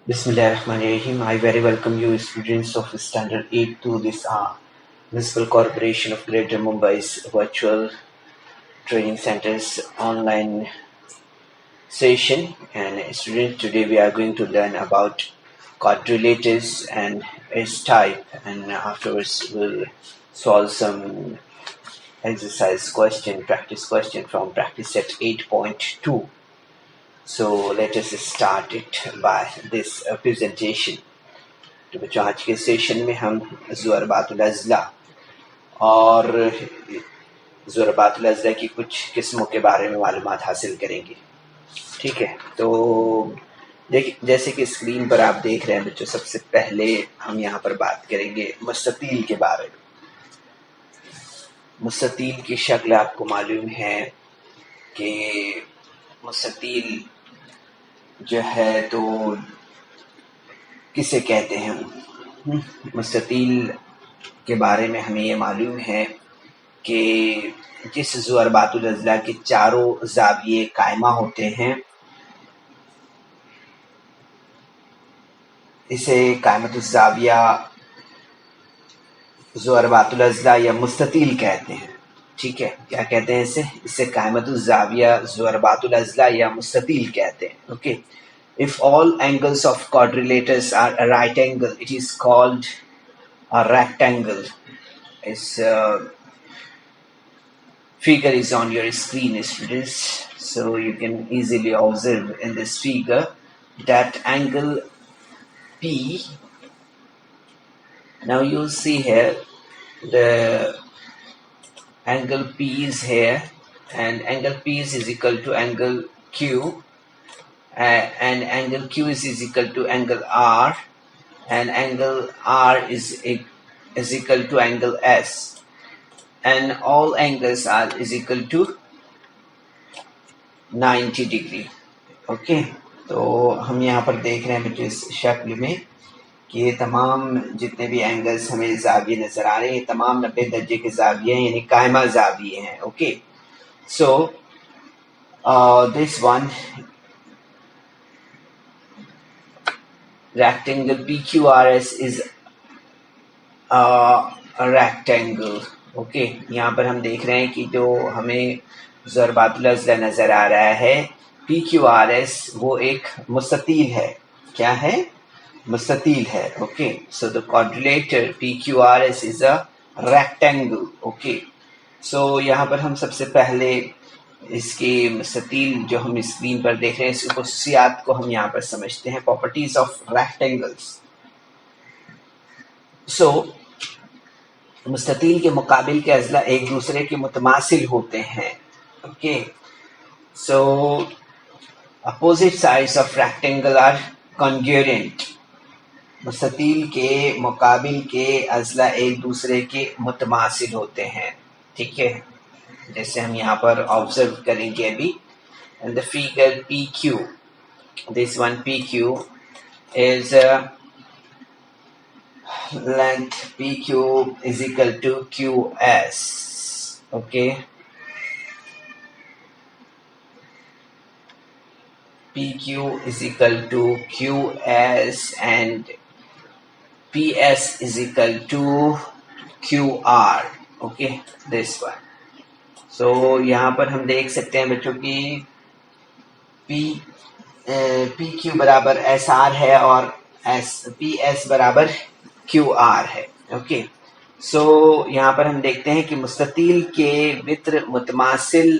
Bismillahirrahmanirrahim. I very welcome you, students of Standard 8, to this Municipal Corporation of Greater Mumbai's virtual training centers online session. And students, today we are going to learn about quadrilaters and its type, and afterwards we'll solve some practice question from practice set 8.2. So let us start it by this presentation. तो बच्चों, आज के session में हम ज़ुरबातुल अज़ला और ज़ुरबातुल अज़ला की कुछ किस्मों के बारे में मालूमात हासिल करेंगे। ठीक है, तो जैसे कि स्क्रीन पर आप देख रहे हैं बच्चों, सबसे पहले हम यहाँ पर बात करेंगे मुस्ततील के बारे में। मुस्ततील की शक्ल आपको मालूम है कि मुस्ततील जो है तो किसे कहते हैं। मुस्ततील के बारे में हमें ये मालूम है कि जिस ज़ुरबातुल अज़ला के चारों ज़ाविये कायमा होते हैं, इसे कायमतुज़ ज़ाविया ज़ुरबातुल अज़ला या मुस्ततील कहते हैं। ठीक है, क्या कहते हैं इसे कायमतुज़ ज़ाविया ज़ुरबातुल अज़ला या मुस्ततील कहते हैं। Okay, if all angles of quadrilaters are a right angle, it is called a rectangle. This figure is on your screen, students, so you can easily observe in this figure that angle P. Now you see here the angle P is here, and angle P is equal to angle Q. And angle Q is equal to angle R, and angle R is equal to angle S, and all angles are is equal to 90 degree. Okay, तो हम यहाँ पर देख रहे हैं बच्चों इस शक्ल में कि ये तमाम जितने भी एंगल्स हमें ज़ाविये नज़र आ रहे हैं, ये तमाम 90 दर्जे के ज़ाविये हैं, यानी कायमा ज़ाविये हैं। Okay, so this one rectangle PQRS is a rectangle. Okay, यहाँ पर हम देख रहे हैं कि जो हमें ज़ुरबातुल अज़ला नज़र आ रहा है PQRS, वो एक मुस्ततील है। क्या है? मुस्ततील है। Okay, so the quadrilateral PQRS is a rectangle. Okay, so यहाँ पर हम सबसे पहले इसके मुस्ततील जो हम स्क्रीन पर देख रहे हैं, इसकी खुसूसियात को हम यहाँ पर समझते हैं। Properties of rectangles. सो मुस्ततील के मुकाबिल के अज़ला एक दूसरे के मुतमासिल होते हैं। Okay, so opposite sides of rectangle are congruent. मुस्ततील के मुकाबिल के अज़ला एक दूसरे के मुतमासिल होते हैं। ठीक है, जैसे हम यहाँ पर ऑब्जर्व करेंगे अभी। And the figure PQ, this one PQ is length PQ is equal to QS. Okay, PQ is equal to QS and PS is equal to QR. Okay, this one. So यहाँ पर हम देख सकते हैं बच्चों की PQ बराबर SR है और PS बराबर QR है। ओके, सो यहाँ पर हम देखते हैं कि मुस्ततील के वित्र मुतमासिल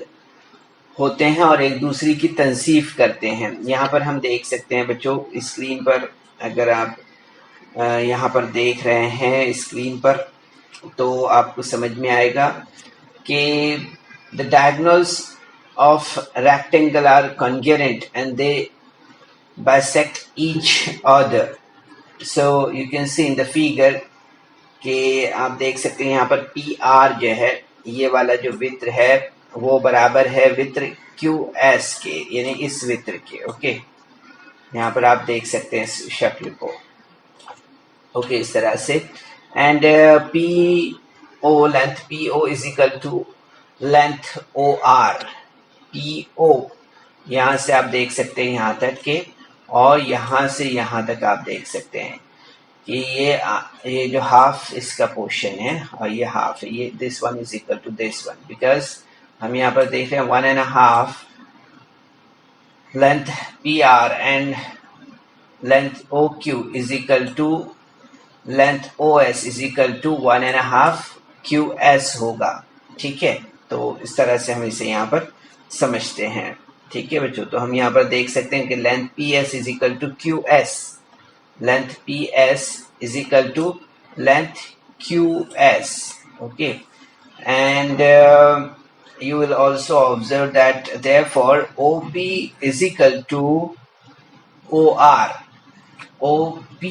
होते हैं और एक दूसरे की तंसीफ करते हैं। यहाँ पर हम देख सकते हैं बच्चों स्क्रीन पर, अगर आप यहाँ पर देख रहे हैं स्क्रीन पर, तो आपको समझ में आएगा कि the diagonals of rectangle are congruent and they bisect each other. So you can see in the figure कि आप देख सकते हैं यहाँ पर PR जो है, ये वाला जो वित्र है वो बराबर है वित्र QS के, यानी इस वित्र के। ओके, यहाँ पर आप देख सकते हैं इस शक्ल को। ओके, इस तरह से। And PO, length PO is equal to length OR। PO यहाँ से आप देख सकते हैं यहाँ तक कि और यहाँ से यहाँ तक आप देख सकते हैं कि ये जो हाफ इसका पोर्शन है और ये हाफ है, ये this one is equal to this one, because हम यहाँ पर देख रहे हैं 1.5 length P R and length O Q is equal to length O S is equal to 1.5 Q S होगा। ठीक है, तो इस तरह से हम इसे यहाँ पर समझते हैं। ठीक है बच्चों, तो हम यहाँ पर देख सकते हैं कि length P S is equal to Q S, length P S is equal to length QS. Okay, and you will also observe that therefore OP is equal to OR. OP,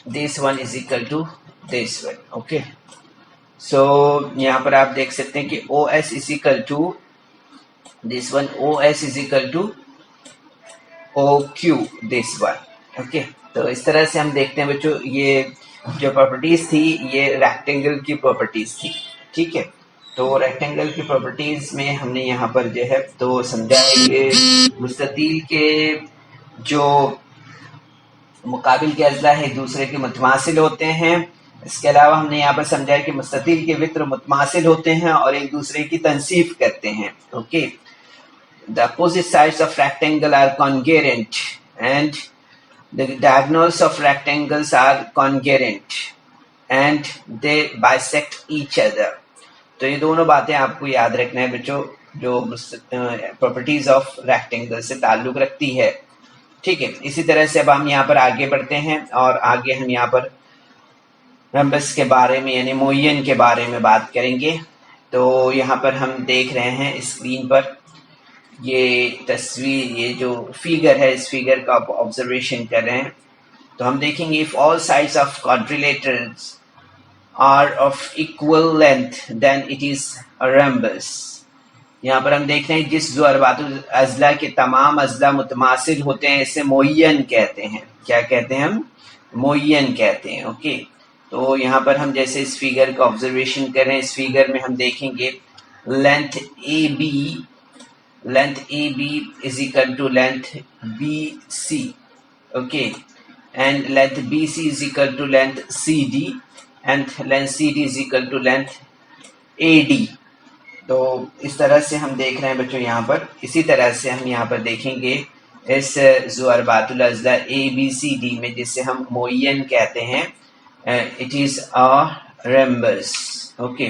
this one is equal to this one. Okay, so यहाँ पर आप देख सकते हैं कि OS is equal to this one, OS is equal to OQ, this one. Okay, तो इस तरह से हम देखते हैं बच्चों, ये जो प्रॉपर्टीज थी ये रेक्टेंगल की प्रॉपर्टीज थी। ठीक है, तो रेक्टेंगल की प्रॉपर्टीज में हमने यहाँ पर जो है तो समझा है कि मुस्ततील के जो मुकाबिल के अजला है एक दूसरे के मुतमासिल होते हैं। इसके अलावा हमने यहाँ पर समझा है कि मुस्ततील के वित्र मुतमासिल होते हैं और एक दूसरे की तनसीफ करते हैं। Okay, the opposite sides of rectangle are congruent and the diagonals of rectangles are congruent and they bisect each other. तो ये दोनों बातें आपको याद रखना है बच्चों, जो प्रॉपर्टीज ऑफ रेक्टेंगल से ताल्लुक रखती है। ठीक है, इसी तरह से अब हम यहाँ पर आगे बढ़ते हैं और आगे हम यहाँ पर रम्बस के बारे में यानी मोयन के बारे में बात करेंगे। तो यहाँ पर हम देख रहे हैं स्क्रीन पर ये तस्वीर, ये जो फिगर है इस फिगर का आप ऑब्जर्वेशन कर रहे हैं। तो हम देखेंगे if all sides of quadrilaterals are of equal length then it is a rhombus. यहाँ पर हम देख रहे हैं जिस ज़ुअरबातुल अज़ला के तमाम अज़ला मुतमासिल होते हैं इसे मोयन कहते हैं। क्या कहते हैं हम? मोयन कहते हैं। ओके, तो यहाँ पर हम जैसे इस फिगर का ऑब्जर्वेशन कर रहे हैं, इस फिगर में हम देखेंगे length AB is equal to length BC, okay, and length BC is equal to length CD and length CD is equal to length AD। तो इस तरह से हम देख रहे हैं बच्चों यहाँ पर। इसी तरह से हम यहाँ पर देखेंगे इस ज़ुअरबातुल अज़ला ABCD में जिसे हम मोयन कहते हैं, it is a rhombus. Okay,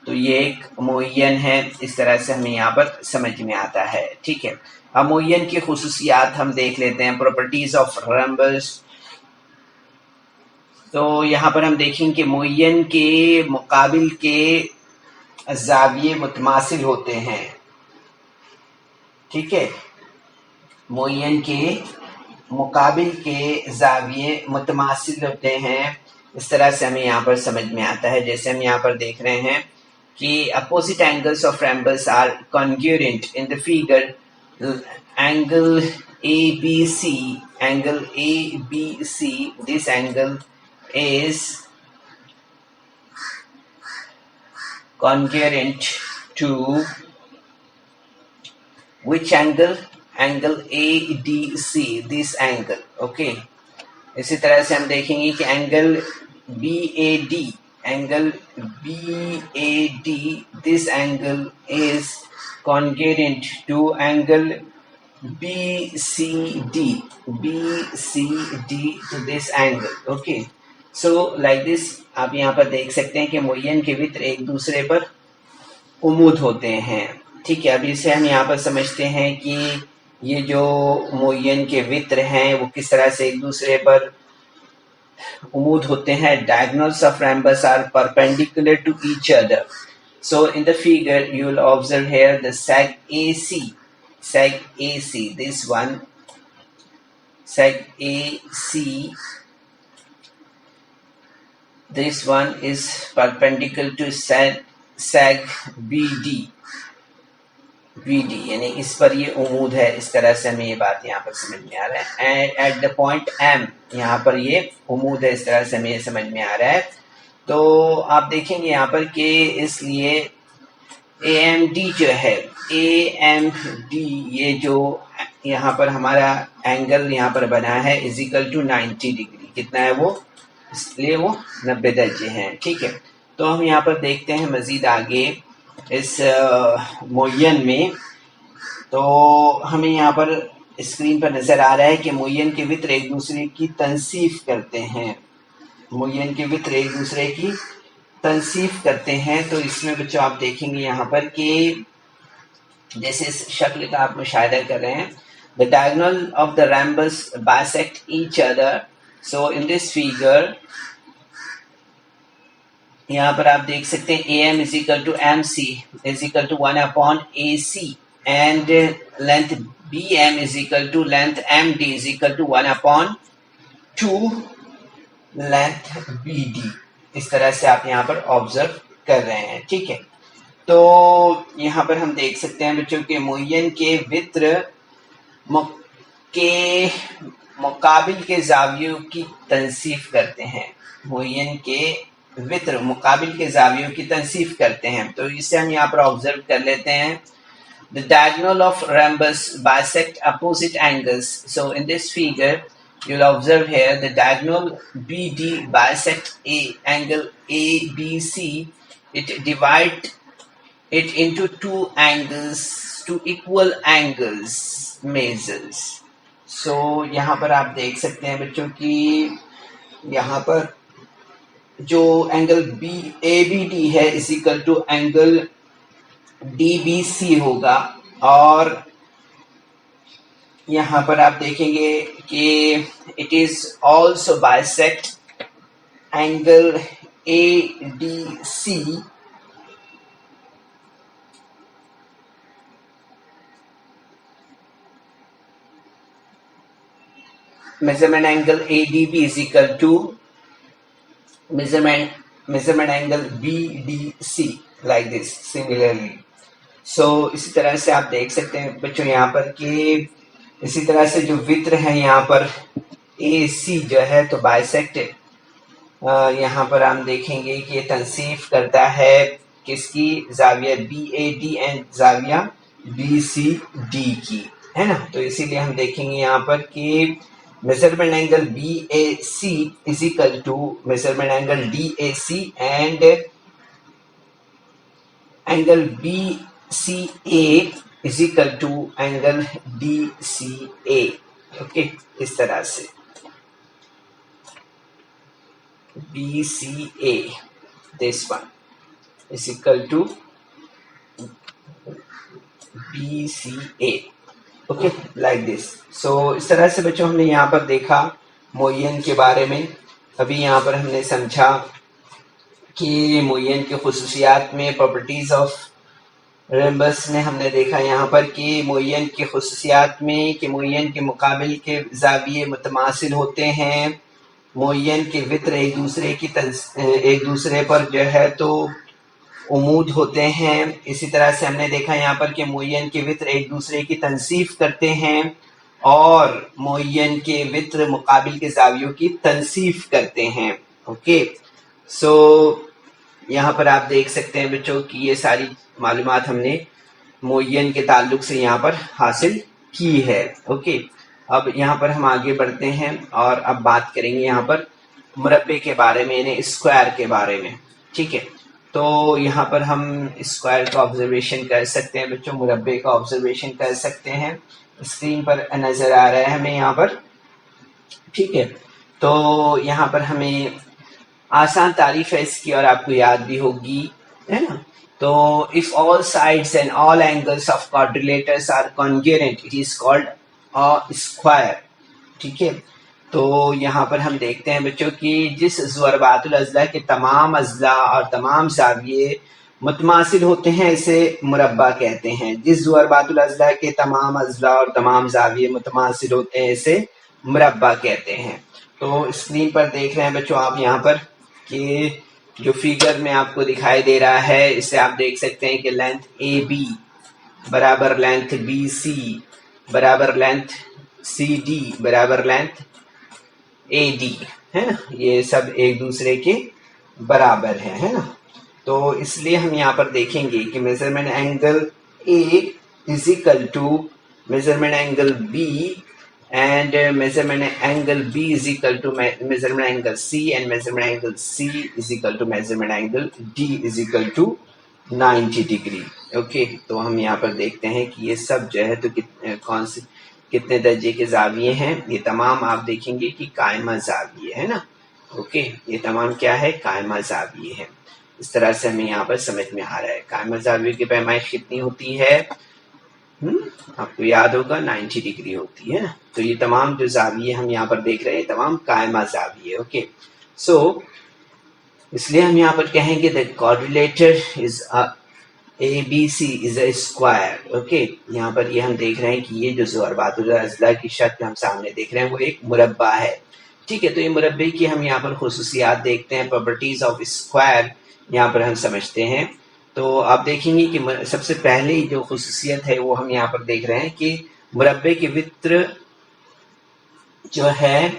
तो ये एक मोयन है, इस तरह से हमें यहाँ पर समझ में आता है। ठीक है, अब मोयन की खुसूसियात हम देख लेते हैं, प्रॉपर्टीज ऑफ रम्बस। तो यहाँ पर हम देखेंगे कि मोयन के मुकाबिल के ज़ाविये मुतमासिल होते हैं। ठीक है, मोयन के मुकाबिल के ज़ाविये मुतमासिल होते हैं, इस तरह से हमें यहाँ पर समझ में आता है। जैसे हम यहाँ पर देख रहे हैं कि opposite angles of rhombus are congruent in the figure. Angle ABC, this angle is congruent to which angle? Angle ADC, this angle. Okay, इसी तरह से हम देखेंगे कि angle BAD, this angle is congruent to angle BCD to this angle. Okay, so like this आप यहाँ पर देख सकते हैं कि मोयन के वित्र एक दूसरे पर उमूद होते हैं। ठीक है, अब इसे हम यहाँ पर समझते हैं कि ये जो मोयन के वित्र हैं वो किस तरह से एक दूसरे पर उमूद होते हैं। diagonals of rhombus are perpendicular to each other. So in the figure you will observe here the seg AC, this one seg AC, this one is perpendicular to seg BD, यानी इस पर ये उमूद है। इस तरह से हमें ये बात यहाँ पर समझ में आ रहा है। And at the point M यहाँ पर ये उमूद है, इस तरह से हमें ये समझ में आ रहा है। तो आप देखेंगे यहाँ पर कि इसलिए AMD जो है, AMD ये जो यहाँ पर हमारा एंगल यहाँ पर बना है इज इक्वल टू 90 डिग्री। कितना है वो? इसलिए वो 90 दर्जे हैं। ठीक है, तो हम यहाँ पर देखते हैं मजीद आगे इस मुय्यन में। तो हमें यहाँ पर स्क्रीन पर नजर आ रहा है कि मुय्यन के वित्र एक दूसरे की तनसीफ करते हैं। मुय्यन के वित्र एक दूसरे की तनसीफ करते हैं। तो इसमें बच्चों आप देखेंगे यहाँ पर कि जैसे इस शक्ल का आप मुशाहिदा कर रहे हैं, the diagonal of the rhombus bisect each other. So in this figure यहाँ पर आप देख सकते हैं AM is equal to MC is equal to 1/AC and length BM is equal to length MD is equal to 1/2 length BD। इस तरह से आप यहाँ पर ऑब्जर्व कर रहे हैं। ठीक है, तो यहाँ पर हम देख सकते हैं बच्चों के मुय्यन के वित्र के मुकाबिल के जावियों की तनसीफ करते हैं। मुय्यन के वित्र मुकाबिल के जावियों की तनसीफ करते हैं। तो इसे हम यहाँ पर ऑब्जर्व कर लेते हैं। The diagonal of rhombus bisect opposite angles. So in this figure, you'll observe here the diagonal BD bisect angle ABC. It divide it into two angles, two equal angles measures. So यहाँ पर आप देख सकते हैं बच्चों की यहाँ पर जो एंगल ABD है is equal to angle DBC होगा। और यहाँ पर आप देखेंगे कि it is also bisect angle ADC measurement angle ADB is equal to measurement angle BDC like this similarly. So इसी तरह से आप देख सकते हैं बच्चों यहाँ पर कि इसी तरह से जो वित्र है यहाँ पर AC जो है तो बाइसेक्ट यहाँ पर हम देखेंगे कि तनसीफ करता है किसकी? जाविया BAD एंड जाविया BCD की, है ना। तो इसीलिए हम देखेंगे यहाँ पर कि measurement angle BAC is equal to measurement angle DAC and angle BCA is equal to angle DCA। Okay, इस तरह से BCA this one is equal to BCA, okay, like this. So इस तरह से बच्चों हमने यहाँ पर देखा मुय्यन के बारे में। अभी यहाँ पर हमने समझा कि मुय्यन के खुसूसियात में प्रॉपर्टीज ऑफ रैम्बस में हमने देखा यहाँ पर कि मुय्यन के खुसूसियात में कि मुय्यन के मुकाबिल के जाविये मुतमासिल होते हैं। मुय्यन के वित्र एक दूसरे पर जो है तो उमूद होते हैं। इसी तरह से हमने देखा यहाँ पर कि मुय्यन के वित्र एक दूसरे की तनसीफ करते हैं और मुय्यन के वित्र मुकाबिल के जावियों की तनसीफ करते हैं। ओके, सो यहाँ पर आप देख सकते हैं बच्चों कि ये सारी मालूमात हमने मुय्यन के ताल्लुक से यहाँ पर हासिल की है। ओके, अब यहाँ पर हम आगे बढ़ते हैं और अब बात करेंगे यहाँ पर मुरब्बे के बारे में, यानी स्क्वायर के बारे में। ठीक है, तो यहाँ पर हम स्क्वायर का ऑब्जर्वेशन कर सकते हैं बच्चों, मुरब्बे का ऑब्जर्वेशन कर सकते हैं। स्क्रीन पर नजर आ रहा है हमें यहाँ पर। ठीक है, तो यहाँ पर हमें आसान तारीफ है इसकी और आपको याद भी होगी, है ना। तो if all sides and all angles of quadrilaterals are congruent it is called square. ठीक है, तो यहाँ पर हम देखते हैं बच्चों कि जिस ज़ुरबातुल अज़ला के तमाम अज़ला और तमाम ज़ाविये मुतमासिल होते हैं इसे मुरब्बा कहते हैं। जिस ज़ुरबातुल अज़ला के तमाम अज़ला और तमाम ज़ाविये मुतमासिल होते हैं इसे मुरब्बा कहते हैं। तो स्क्रीन पर देख रहे हैं बच्चों आप यहाँ पर कि जो फिगर में आपको दिखाई दे रहा है इससे आप देख सकते हैं कि लेंथ AB बराबर लेंथ BC बराबर लेंथ CD बराबर लेंथ AD, है ना। ये सब एक दूसरे के बराबर है ना। तो इसलिए हम यहाँ पर देखेंगे कि measurement angle A is equal to measurement angle B, and measurement angle B is equal to measurement angle C, and measurement angle C is equal to measurement angle D is equal to 90 degree. Okay, तो हम यहाँ पर देखते हैं कि ये सब जो है तो कौन से कितने दर्जे के जाविये हैं। ये तमाम आप देखेंगे कि कायमा जाविये है ना। ओके, ये तमाम क्या है, कायमा जाविये है। इस तरह से हमें यहाँ पर समझ में आ रहा है। कायमा जाविये की पैमाइश कितनी होती है, आपको याद होगा 90 डिग्री होती है ना। तो ये तमाम जो जाविये हम यहाँ पर देख रहे हैं तमाम कायमा जाविये। ओके, सो इसलिए हम यहाँ पर कहेंगे the quadrilateral is ABC is a square. Okay, यहाँ पर ये हम देख रहे हैं कि ये जो ज़ुहरबातुल अज़ला की शक्ल हम सामने देख रहे हैं वो एक मुरब्बा है। ठीक है, तो ये मुरब्बे की हम यहाँ पर खुसूसियात देखते हैं, प्रॉपर्टीज ऑफ स्क्वायर यहाँ पर हम समझते हैं। तो आप देखेंगे कि सबसे पहले जो खुसूसियत है वो हम यहाँ पर देख रहे हैं कि मुरब्बे के वित्र जो है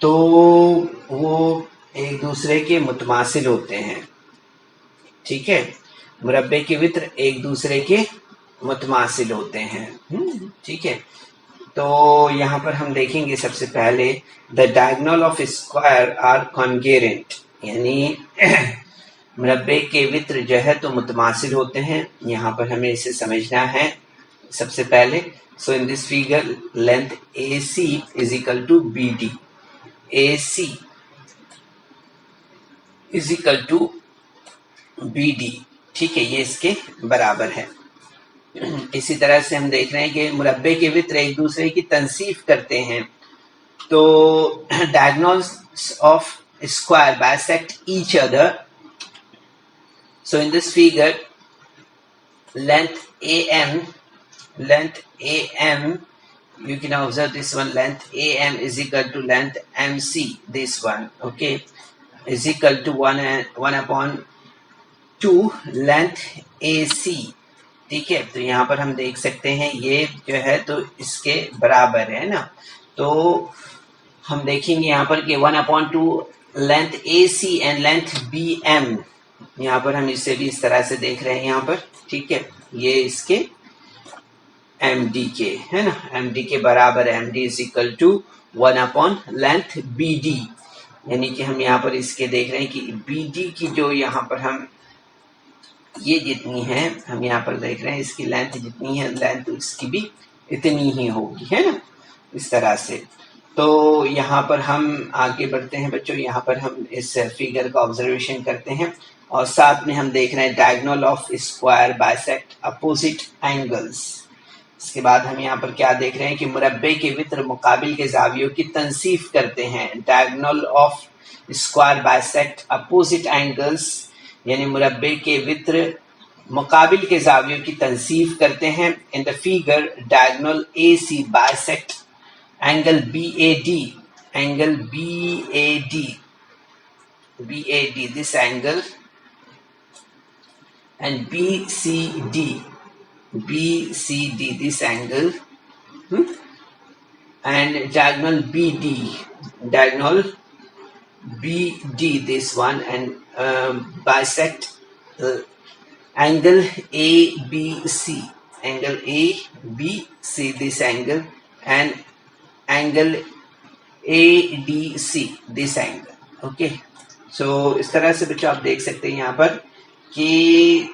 तो वो एक दूसरे के मुतमासिल होते हैं। ठीक है, मुरब्बे के वित्र एक दूसरे के मुतमासिल होते हैं। ठीक है, तो यहाँ पर हम देखेंगे सबसे पहले the diagonal of square are congruent, यानी मुरब्बे के वित्र जो है तो मुतमासिल होते हैं। यहाँ पर हमें इसे समझना है सबसे पहले। So in this figure length AC is equal to BD, AC is equal to BD। ठीक है, ये इसके बराबर है। इसी तरह से हम देख रहे हैं कि मुरब्बे के वित्र एक दूसरे की तनसीफ करते हैं। तो diagonals of square bisect each other. So in this figure length AM, you can observe this one, length AM is equal to length MC, this one, okay, is equal to 1/2 length AC। ठीक है, तो यहाँ पर हम देख सकते हैं ये जो है तो इसके बराबर है ना। तो हम देखेंगे यहाँ पर कि 1/2 length AC and length BM, यहाँ पर हम इसे भी इस तरह से देख रहे हैं यहाँ पर। ठीक है, ये इसके MD के है ना, MD के बराबर है। MD is equal to 1/, length BD, यानी कि हम यहाँ पर इसके देख रहे हैं कि BD की जो यहाँ पर हम ये जितनी है हम यहाँ पर देख रहे हैं इसकी लेंथ जितनी है, लेंथ इसकी भी इतनी ही होगी, है ना, इस तरह से। तो यहाँ पर हम आगे बढ़ते हैं बच्चों। यहाँ पर हम इस फिगर का ऑब्जर्वेशन करते हैं और साथ में हम देख रहे हैं diagonal of square bisect opposite angles. इसके बाद हम यहाँ पर क्या देख रहे हैं कि मुरब्बे के वित्र मुकाबिल के जावियों की तनसीफ करते हैं। Diagonal of square bisect opposite angles, यानी मुरब्बे के वित्र मुकाबिल के जावियों की तनसीफ करते हैं। In the figure diagonal AC bisect angle BAD, this angle, and BCD, this angle, and diagonal BD, this one, and bisect angle ABC, this angle, and angle ADC, this angle। Okay, so इस तरह से बच्चों आप देख सकते हैं यहाँ पर कि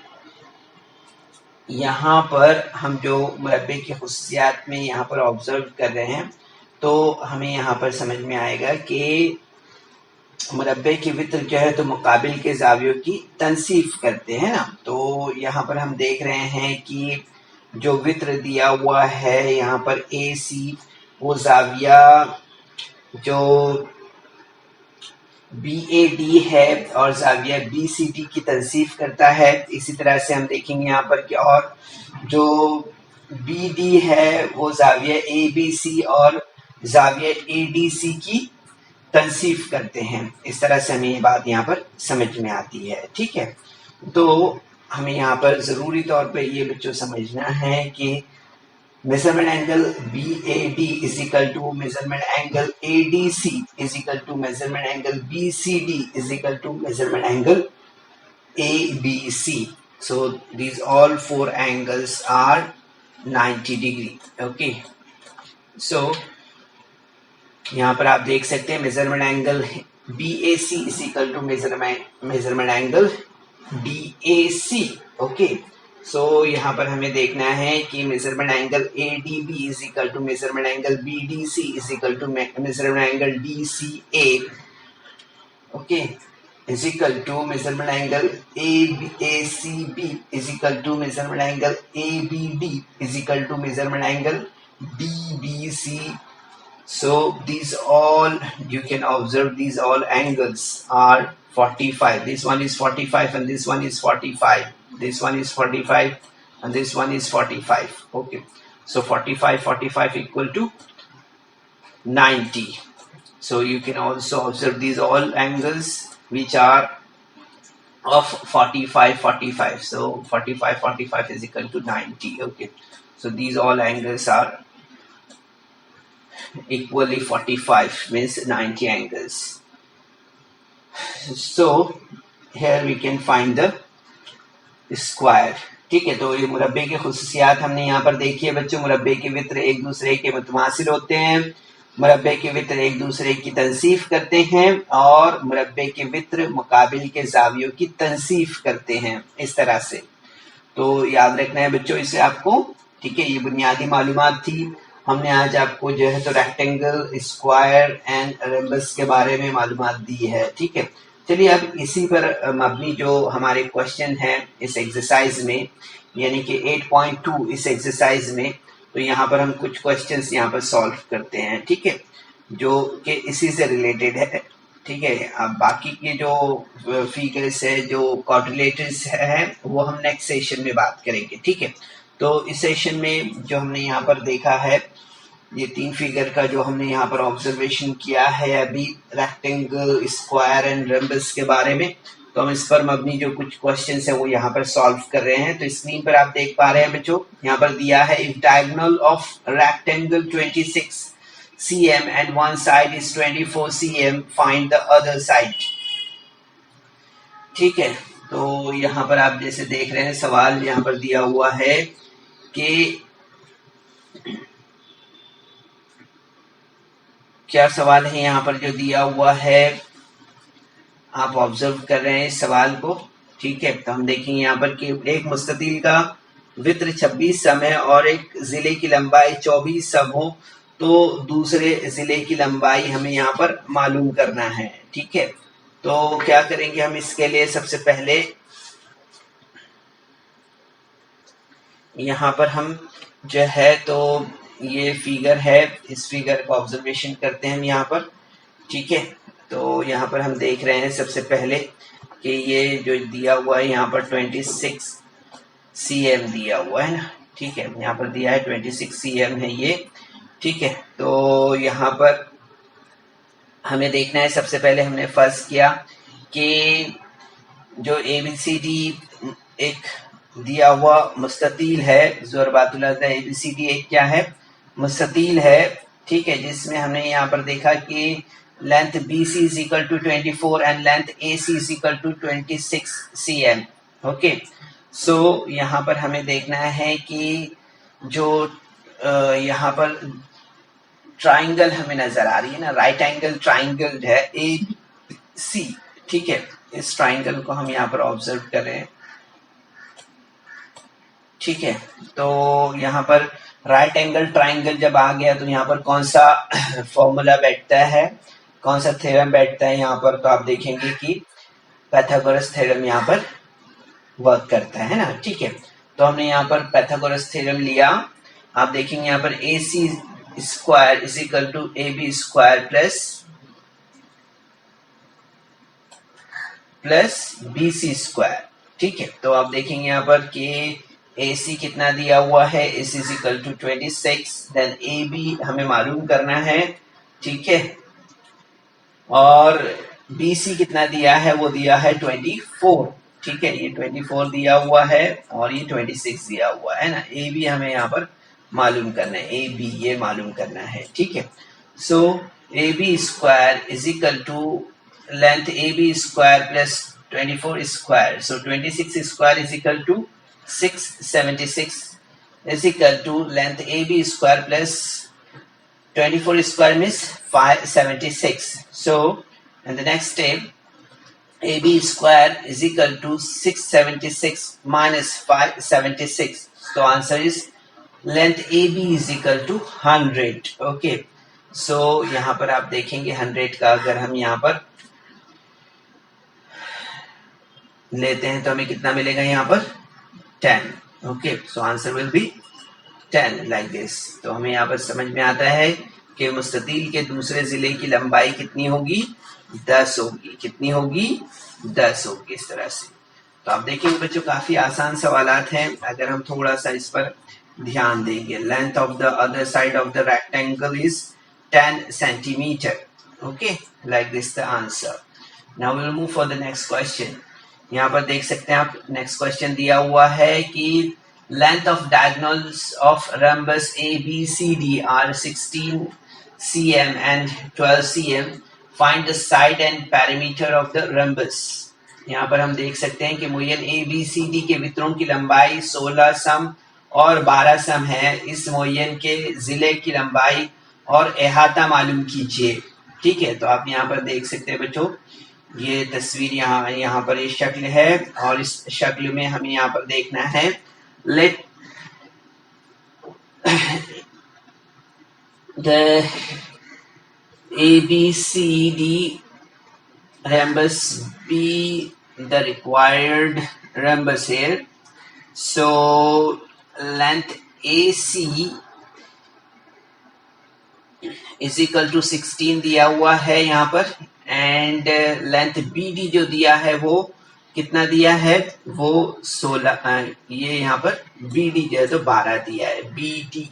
यहाँ पर हम जो मुरब्बे की खुसूसियात में यहाँ पर ऑब्जर्व कर रहे हैं तो हमें यहाँ पर समझ में आएगा कि मुरब्बे के वित्र जो है तो मुकाबिल के जावियों की तनसीफ करते हैं ना। तो यहाँ पर हम देख रहे हैं कि जो वित्र दिया हुआ है यहाँ पर AC, वो जाविया जो BAD है और जाविया BCD की तनसीफ करता है। इसी तरह से हम देखेंगे यहाँ पर कि और जो BD है वो जाविया ABC और जाविया ADC की तनसीफ करते हैं। इस तरह से हमें ये बात यहाँ पर समझ में आती है। ठीक है, तो हमें यहाँ पर ज़रूरी तौर पे ये बच्चों समझना है कि measurement angle BAD is equal to measurement angle ADC is equal to measurement angle BCD is equal to measurement angle ABC. So these all four angles are 90 degree. Okay, so यहाँ पर आप देख सकते हैं measurement angle BAC is equal to measurement angle DAC। Okay, so यहाँ पर हमें देखना है कि measurement angle ADB is equal to measurement angle BDC is equal to measurement angle DCA। Okay, is equal to measurement angle ACB is equal to measurement angle ABD is equal to measurement angle DBC. So these all, you can observe these all angles are 45. This one is 45 and this one is 45. This one is 45 and this one is 45. Okay, so 45 equal to 90. So you can also observe these all angles which are of 45. So 45 is equal to 90. Okay, so these all angles are equally 45, means 90 angles. So here we can find the square. ठीक है, तो ये मुरब्बे की खुसूसियात हमने यहाँ पर देखी है बच्चों। मुरब्बे के वित्र एक दूसरे के मुतमासिल होते हैं, मुरब्बे के वित्र एक दूसरे की तनसीफ करते हैं और मुरब्बे के वित्र मुकाबिल के जावियों की तनसीफ करते हैं, इस तरह से। तो याद रखना है बच्चों इसे आपको। ठीक है, ये बुनियादी मालूमात थी। हमने आज आपको जो है तो रेक्टेंगल, स्क्वायर एंड रम्बस के बारे में मालूमात दी है। ठीक है, चलिए अब इसी पर मबनी जो हमारे क्वेश्चन है इस एक्सरसाइज में, यानी कि 8.2 इस एक्सरसाइज में, तो यहाँ पर हम कुछ क्वेश्चंस यहाँ पर सॉल्व करते हैं। ठीक है, जो कि इसी से रिलेटेड है। ठीक है, अब बाकी के जो फिगर्स है, जो क्वाड्रिलेटर्स है, वो हम नेक्स्ट सेशन में बात करेंगे। ठीक है, तो इस सेशन में जो हमने यहाँ पर देखा है, ये 3 फिगर का जो हमने यहाँ पर ऑब्जर्वेशन किया है अभी रेक्टेंगल, स्क्वायर एंड रम्बस के बारे में, तो हम इस पर मबनी जो कुछ क्वेश्चंस है वो यहाँ पर सॉल्व कर रहे हैं। तो स्क्रीन पर आप देख पा रहे हैं बच्चों, यहाँ पर दिया है if diagonal of rectangle 26 cm and one side is 24 cm, find the other side। ठीक है, तो यहाँ पर आप जैसे देख रहे हैं सवाल यहाँ पर दिया हुआ है कि क्या सवाल है यहाँ पर जो दिया हुआ है, आप ऑब्जर्व कर रहे हैं इस सवाल को। ठीक है, तो हम देखेंगे यहाँ पर कि एक मुस्ततील का वित्र 26 सम है और एक जिले की लंबाई 24 सम हो, तो दूसरे जिले की लंबाई हमें यहाँ पर मालूम करना है। ठीक है, तो क्या करेंगे हम इसके लिए, सबसे पहले यहाँ पर हम जो है तो ये फिगर है, इस फिगर का ऑब्जर्वेशन करते हैं हम यहाँ पर। ठीक है, तो यहाँ पर हम देख रहे हैं सबसे पहले कि ये जो दिया हुआ है यहाँ पर 26 cm दिया हुआ है ना। ठीक है, यहाँ पर दिया है 26 cm है ये। ठीक है, तो यहाँ पर हमें देखना है, सबसे पहले हमने फर्ज किया कि जो ABCD एक दिया हुआ मुस्ततील है, ज़ुरबातुल ABCD एक क्या है, मुस्ततील है। ठीक है, जिसमें हमने यहाँ पर देखा कि length BC is equal to 24 and length AC is equal to 26 cm। Okay, so यहाँ पर हमें देखना है कि जो यहाँ पर ट्राइंगल हमें नजर आ रही है ना, राइट एंगल ट्राइंगल है AC। ठीक है, इस ट्राइंगल को हम यहाँ पर ऑब्जर्व कर रहे हैं। ठीक है, तो यहाँ पर राइट एंगल ट्राइंगल जब आ गया तो यहाँ पर कौन सा फॉर्मूला बैठता है, कौन सा थ्योरम बैठता है यहाँ पर, तो आप देखेंगे कि पाइथागोरस थ्योरम यहाँ पर वर्क करता है ना। ठीक है, तो हमने यहाँ पर पाइथागोरस थ्योरम लिया। आप देखेंगे यहाँ पर AC square is equal to AB square plus BC square. ठीक है, तो आप देखेंगे यहाँ पर कि AC कितना दिया हुआ है, AC is equal to 26, then AB हमें मालूम करना है। ठीक है, और BC कितना दिया है, वो दिया है 24। ठीक है, ये 24 दिया हुआ है और ये 26 दिया हुआ है ना। AB हमें यहाँ पर मालूम करना है, AB ये मालूम करना है। ठीक है, so AB square is equal to length AB square plus 24 square, so 26 square is equal to 676 is equal to length AB square plus 24 square means 576. So in the next step, AB square is equal to 676 minus 576. So answer is length AB is equal to 100. Okay. So यहाँ पर आप देखेंगे 100 का अगर हम यहाँ पर लेते हैं तो हमें कितना मिलेगा यहाँ पर 10. Okay, so answer will B 10 like this. तो हमें यहाँ पर समझ में आता है कि मुस्ततील के दूसरे जिले की लंबाई कितनी होगी, 10 होगी. कितनी होगी, 10 होगी. इस तरह से तो आप देखेंगे बच्चों काफी आसान सवालात हैं अगर हम थोड़ा सा इस पर ध्यान देंगे. Length of the other side of the rectangle is 10 centimetre. Okay, like this the answer. Now we will move for the next question. यहाँ पर देख सकते हैं आप, नेक्स्ट क्वेश्चन दिया हुआ है कि length of diagonals of rhombus A B C D are 16 cm and 12 cm. Find the side and parameter of the rhombus. यहाँ पर हम देख सकते हैं कि मुय्यन ए बी सी डी के वितरों की लंबाई 16 सम और 12 सम है. इस मुय्यन के जिले की लंबाई और अहाता मालूम कीजिए. ठीक है, तो आप यहाँ पर देख सकते हैं बच्चों, ये तस्वीर यहाँ पर ये शक्ल है और इस शक्ल में हमें यहाँ पर देखना है let the ABCD rhombus be the required rhombus here. So length AC is equal to 16 दिया हुआ है यहाँ पर, एंड लेंथ BD जो दिया है वो कितना दिया है, वो 16. ये यहाँ पर BD जो है तो 12 दिया है, BD.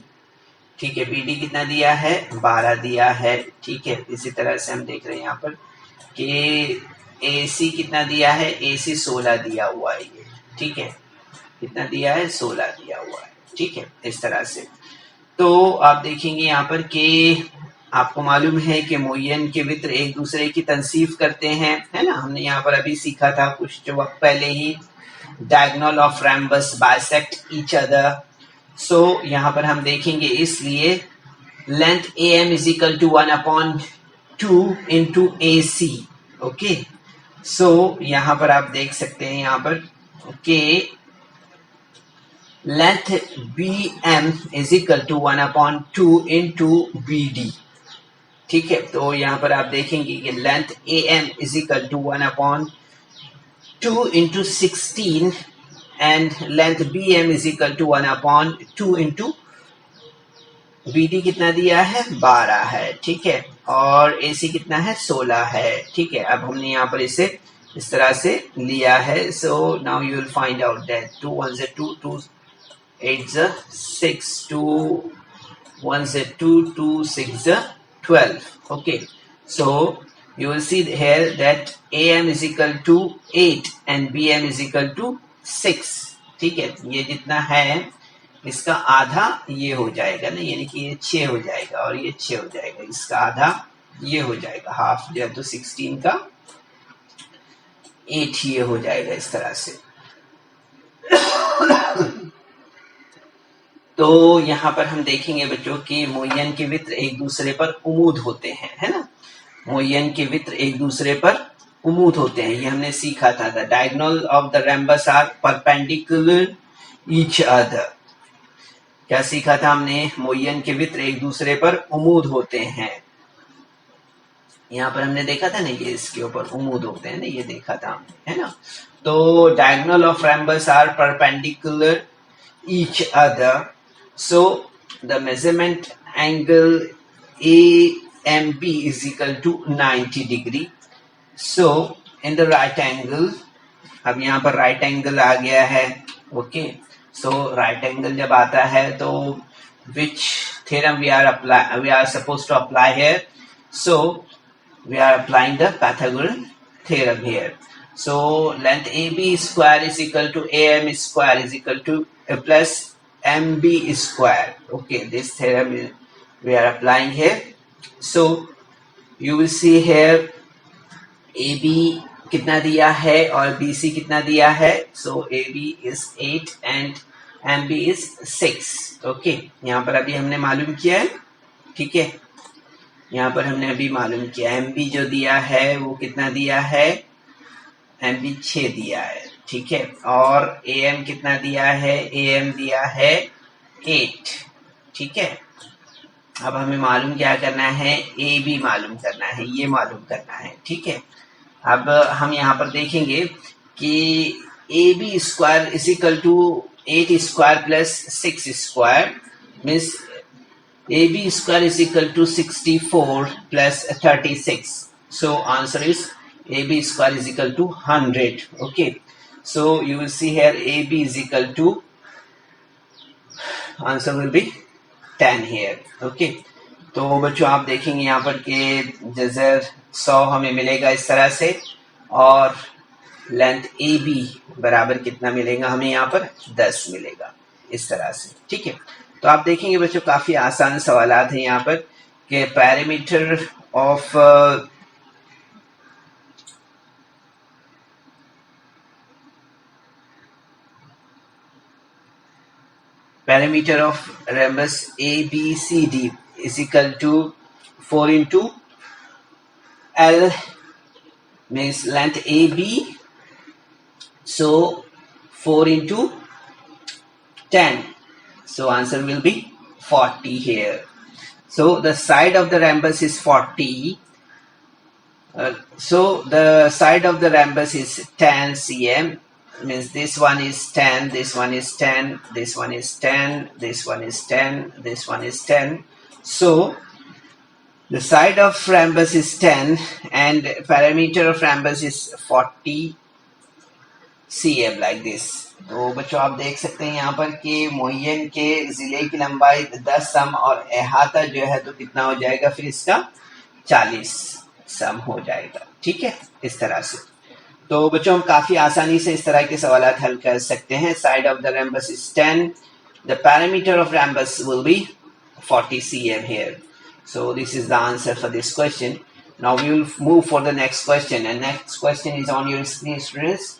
ठीक है, BD कितना दिया है, 12 दिया है. ठीक है, इसी तरह से हम देख रहे हैं यहाँ पर कि AC कितना दिया है, AC 16 दिया हुआ है. ये ठीक है, कितना दिया है, 16 दिया हुआ है. ठीक है, इस तरह से. तो आप देखेंगे यहाँ पर कि आपको मालूम है कि मुय्यन के वित्र एक दूसरे की तनसीफ करते हैं, है ना. हमने यहाँ पर अभी सीखा था कुछ जो वक्त पहले ही, diagonal of rhombus bisect each other. So यहाँ पर हम देखेंगे, इसलिए length AM is equal to 1/2 into AC. Okay, so यहाँ पर आप देख सकते हैं यहाँ पर कि length BM is equal to 1/2 into BD. ठीक है, तो यहाँ पर आप देखेंगे कि length AM is equal to 1/2 into 16 and length BM is equal to 1/2 into BD कितना दिया है, 12 है. ठीक है, और AC कितना है, 16 है. ठीक है, अब हमने यहाँ पर इसे इस तरह से लिया है. So now you will find out that 2 1 2 2 8 6 2 1 2 2 6 12. Okay, so you will see here that AM is equal to 8 and BM is equal to 6. ठीक है, ये जितना है इसका आधा ये हो जाएगा ना, यानी कि ये 6 हो जाएगा और ये 6 हो जाएगा, इसका आधा ये हो जाएगा, हाफ जो है तो 16 का 8 ये हो जाएगा इस तरह से. तो यहाँ पर हम देखेंगे बच्चों कि मुय्यन के वित्र एक दूसरे पर उमूद होते हैं, है ना. मुय्यन के वित्र एक दूसरे पर उमूद होते हैं, ये हमने सीखा था. The diagonal of the rhombus are perpendicular each other. क्या सीखा था हमने, मुय्यन के वित्र एक दूसरे पर उमूद होते हैं. यहाँ पर हमने देखा था ना, ये इसके ऊपर उमूद होते हैं ना, ये देखा था हमने, है ना. तो diagonal of rhombus are perpendicular each other. So the measurement angle AMB is equal to 90 degree. So in the right angle, अब यहाँ पर right angle आ गया है. Okay, so right angle जब आता है तो which theorem we are supposed to apply here? So we are applying the Pythagorean theorem here. So length AB square is equal to AM square is equal to plus MB square. Okay, this theorem we are applying here. So you will see here AB कितना दिया है और BC कितना दिया है. So AB is 8 and M B is 6। Okay, यहाँ पर अभी हमने मालूम किया है, ठीक है, यहाँ पर हमने अभी मालूम किया एम बी जो दिया है वो कितना दिया है, एम बी 6 दिया है, ठीक है, और ए एम कितना दिया है, ए एम दिया है 8, ठीक है। अब हमें मालूम क्या करना है, ए बी मालूम करना है, ये मालूम करना है, ठीक है। अब हम यहाँ पर देखेंगे कि A B square is equal to 8 square plus 6 square means A B square is equal to 64 plus 36. So answer is AB square is equal to 100. Okay. So you will see here AB is equal to, answer will be 10 here. Okay. तो बच्चों आप देखेंगे यहाँ पर कि जजर 100 हमें मिलेगा इस तरह से, और लेंथ ए बी बराबर कितना मिलेगा हमें यहाँ पर 10 मिलेगा इस तरह से, ठीक है। तो आप देखेंगे बच्चों काफी आसान सवालात हैं यहाँ पर कि parameter of rhombus ABCD is equal to 4 into L means length AB, so 4 into 10, so answer will be 40 here. So the side of the rhombus is 40, so the side of the rhombus is 10 cm, means this one is 10, this one is 10, this one is 10, this one is 10, this one is 10. So the side of rhombus is 10 and perimeter of rhombus is 40 cm like this. तो बच्चों आप देख सकते हैं यहाँ पर कि मुअय्यन के जिले की लंबाई 10 सम और अहाता जो है तो कितना हो जाएगा, फिर इसका 40 सम हो जाएगा, ठीक है, इस तरह से। तो बच्चों हम काफी आसानी से इस तरह के सवालात हल कर सकते हैं। Side of the rhombus is 10, the perimeter of rhombus will be 40 cm here. So this is the answer for this question. Now we will move for the next question, and next question is on your screen students.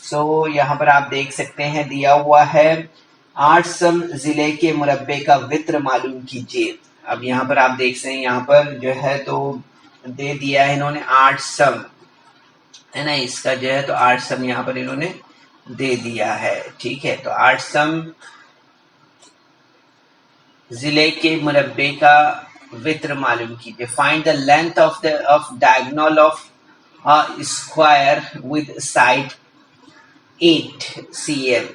So यहाँ पर आप देख सकते हैं दिया हुआ है 8 सम जिले के मुरब्बे का वित्र मालूम कीजिए। अब यहाँ पर आप देख सकते हैं यहाँ पर जो है तो दे दिया है इन्होंने 8 सम, है ना, इसका जो है तो 8 सम यहाँ पर इन्होंने दे दिया है, ठीक है। तो 8 सम जिले के मुरब्बे का वित्र मालूम कीजिए। Find the length of diagonal of square with side 8 cm।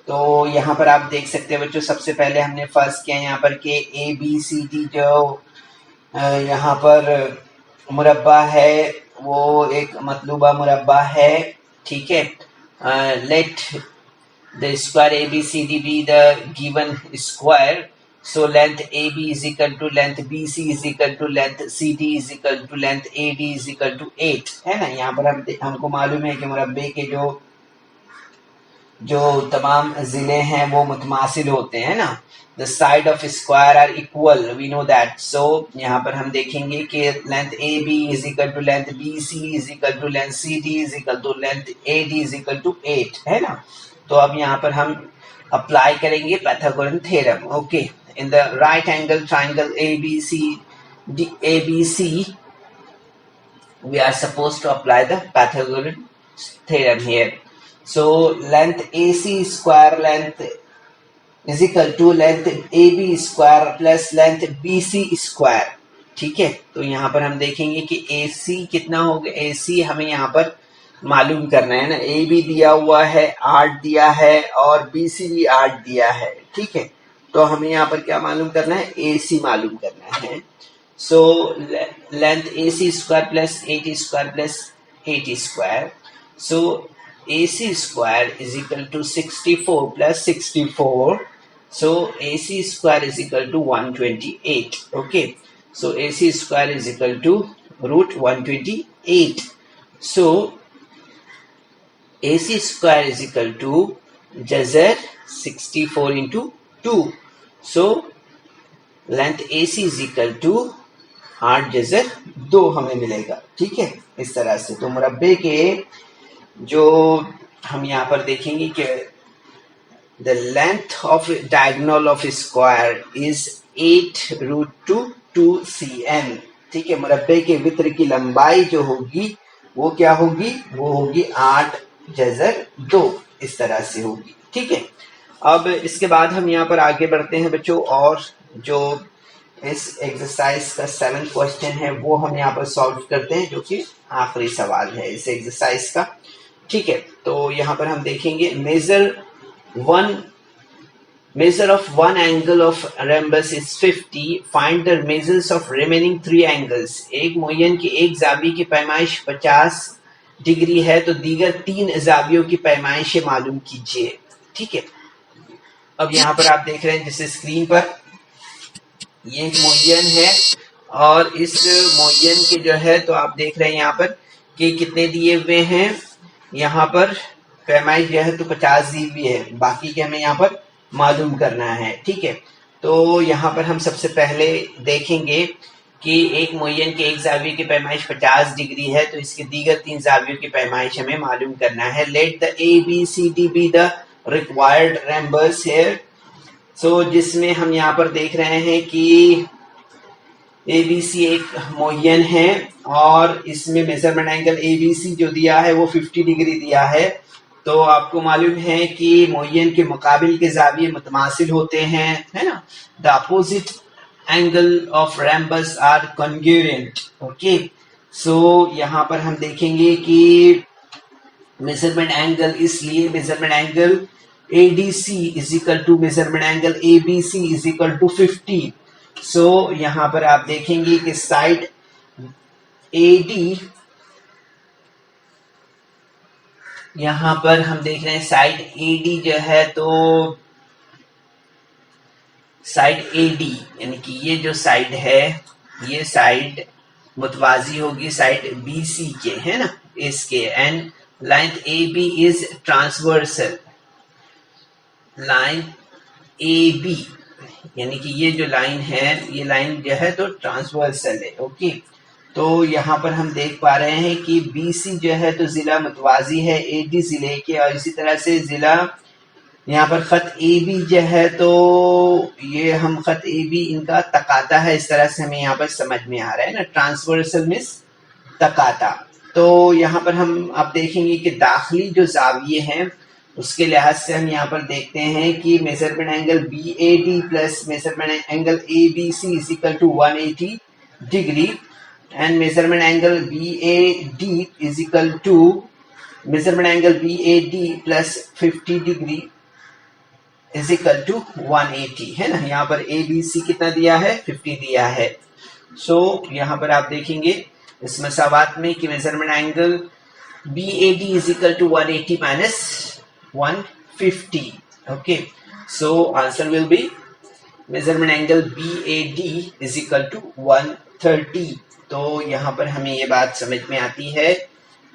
तो यहाँ पर आप देख सकते हैं बच्चों, सबसे पहले हमने फर्स्ट किया यहाँ पर कि ए बी सी डी जो यहाँ पर मुरब्बा है वो एक मतलूबा मुरब्बा है, ठीक है। Let the square A B C D be the given square, so length A B is equal to length B C is equal to length C D is equal to length A D is equal to 8, है ना। यहाँ पर हमको मालूम है कि मुरब्बे के जो तमाम जिले हैं वो मुतमासिल होते हैं ना, the side of square are equal, we know that. So यहाँ पर हम देखेंगे कि length A B is equal to length B C is equal to length C D is equal to length A D is equal to 8, है ना। तो अब यहाँ पर हम अप्लाई करेंगे Pythagorean theorem. Okay, in the right angle triangle A B C we are supposed to apply the Pythagorean theorem here. So length AC square length is equal to length AB square plus length BC square, ठीक है। तो यहाँ पर हम देखेंगे कि AC कितना होगा, AC हमें यहाँ पर मालूम करना है ना, AB दिया हुआ है 8 दिया है और BC भी 8 दिया है, ठीक है। तो हमें यहाँ पर क्या मालूम करना है, AC मालूम करना है। So length AC square plus 8 square plus 8 square. So AC square is equal to 64 plus 64. So AC square is equal to 128. Okay. So AC square is equal to root 128. So AC square is equal to jazar 64 into 2. So length AC is equal to 8 Jhajjar 2 हमें मिलेगा, ठीक है, इस तरह से। तो मुरब्बे के जो हम यहाँ पर देखेंगे कि the length of diagonal of square is 8√2 cm। ठीक है, मुरब्बे के वित्र की लंबाई जो होगी वो क्या होगी, वो होगी 8/2, इस तरह से होगी। ठीक है, अब इसके बाद हम यहाँ पर आगे बढ़ते हैं बच्चों, और जो इस एक्सरसाइज का 7th क्वेश्चन है वो हम यहाँ पर सॉल्व करते हैं, जो कि आखिरी सवाल है इस एक्सरसाइज का। ठीक है, तो यहाँ पर हम देखेंगे one measure of one angle of rhombus is 50, find the measures of remaining 3 angles। एक मुय्यन की एक जावी की पैमाइश 50 डिग्री है, तो दीगर 3 जावियों की पैमाइशें मालूम कीजिए। ठीक है, अब यहाँ पर आप देख रहे हैं जैसे स्क्रीन पर ये एक मुय्यन है, और इस मुय्यन के जो है तो आप देख रहे हैं यहाँ पर कि कितने दिए हुए हैं, यहाँ पर पैमाइश जो है तो 50 दी हुई है, बाकी के हमें यहाँ पर मालूम करना है। ठीक है, तो यहाँ पर हम सबसे पहले देखेंगे कि एक मुय्यन के एक जाविये की पैमाइश 50 डिग्री है, तो इसके दीगर 3 जावियों की पैमाइश हमें मालूम करना है। Let the ABCD be the required rhombus here. So जिसमें हम यहाँ पर देख रहे हैं कि ABC एक मुय्यन है, और इसमें मेजरमेंट एंगल ABC जो दिया है वो 50 डिग्री दिया है। तो आपको मालूम है कि मुय्यन के मुकाबिल के जाविये मुतमासिल होते हैं, है ना। The opposite angle of rhombus are congruent. Okay, so यहाँ पर हम देखेंगे कि मेजरमेंट एंगल, इसलिए measurement angle ADC is equal to measurement angle ABC is equal to 50। So यहाँ पर आप देखेंगे कि साइड AD, यहाँ पर हम देख रहे हैं साइड AD जो है तो साइड AD यानी कि ये जो साइड है ये साइड मुतवाजी होगी साइड BC के, है ना, इसके। And line AB is transversal. Line AB यानी कि ये जो लाइन है ये लाइन जो है तो ट्रांसवर्सल है। ओके, तो यहाँ पर हम देख पा रहे हैं कि BC जो है तो जिला मुतवाजी है AD जिले के, और इसी तरह से जिला यहाँ पर खत AB जो है तो ये हम खत AB इनका तकाता है, इस तरह से हमें यहाँ पर समझ में आ रहा है ना, ट्रांसवर्सल मींस तकाता। तो यहाँ पर हम अब देखेंगे कि दाखिली जो जाविये हैं उसके लिहाज से हम यहाँ पर देखते हैं कि measurement angle BAD plus measurement angle ABC is equal to 180 degree, and measurement angle BAD is equal to measurement angle BAD plus 50 degree is equal to 180, है ना। यहाँ पर ABC कितना दिया है, 50 दिया है। सो यहाँ पर आप देखेंगे इस मसावात में कि measurement angle BAD is equal to 180 minus 150। Okay, so answer will be measurement angle BAD is equal to 130। तो यहाँ पर हमें ये बात समझ में आती है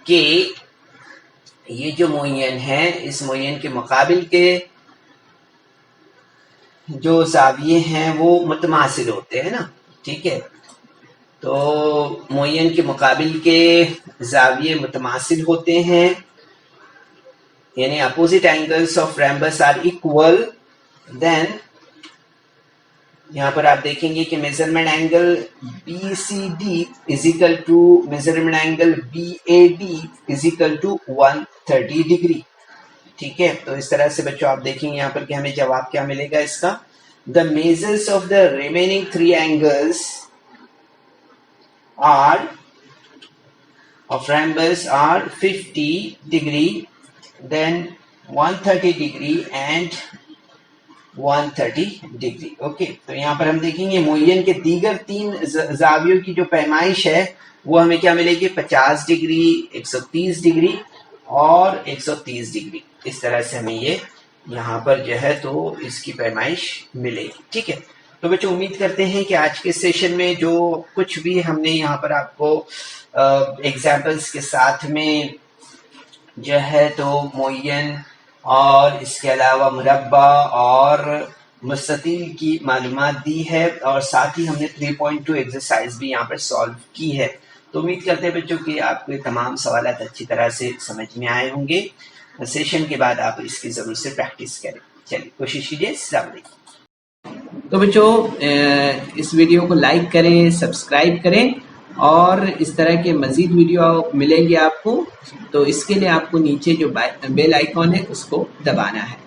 कि ये जो मुय्यन है इस मुय्यन के मुकाबिल के जो जाविये हैं वो मुतमासिल होते हैं ना। ठीक है, तो मुय्यन के मुकाबिल के जाविये मुतमासिल होते हैं, यानी opposite angles of rhombus are equal. Then यहाँ पर आप देखेंगे कि measurement angle BCD is equal to measurement angle BAD is equal to 130 degree. ठीक है, तो इस तरह से बच्चों आप देखेंगे यहाँ पर कि हमें जवाब क्या मिलेगा इसका। The measures of the remaining 3 angles are of rhombus are 50 degree, then 130 degree and 130 degree. Okay, तो यहाँ पर हम देखेंगे मुय्यन के दीगर 3 जावियों की जो पैमाइश है वो हमें क्या मिलेगी, 50 डिग्री, 130 डिग्री और 130 डिग्री। इस तरह से हमें ये यहाँ पर जो है तो इसकी पैमाइश मिलेगी। ठीक है, तो बच्चों उम्मीद करते हैं कि आज के सेशन में जो कुछ भी हमने यहाँ पर आपको एग्जाम्पल्स के साथ में जो है तो मुय्यन और इसके अलावा मुरब्बा और मुस्ततील की मालूमात दी है, और साथ ही हमने 3.2 एक्सरसाइज भी यहाँ पर सॉल्व की है। तो उम्मीद करते हैं बच्चों कि आपको ये तमाम सवाल अच्छी तरह से समझ में आए होंगे। सेशन के बाद आप इसकी जरूर से प्रैक्टिस करें। चलिए कोशिश कीजिए। अस्सलाम वालेकुम। तो बच्चों इस वीडियो को लाइक करें, सब्सक्राइब करें और इस तरह के मज़ीद वीडियो मिलेंगे आपको। तो इसके लिए आपको नीचे जो बेल आइकॉन है उसको दबाना है।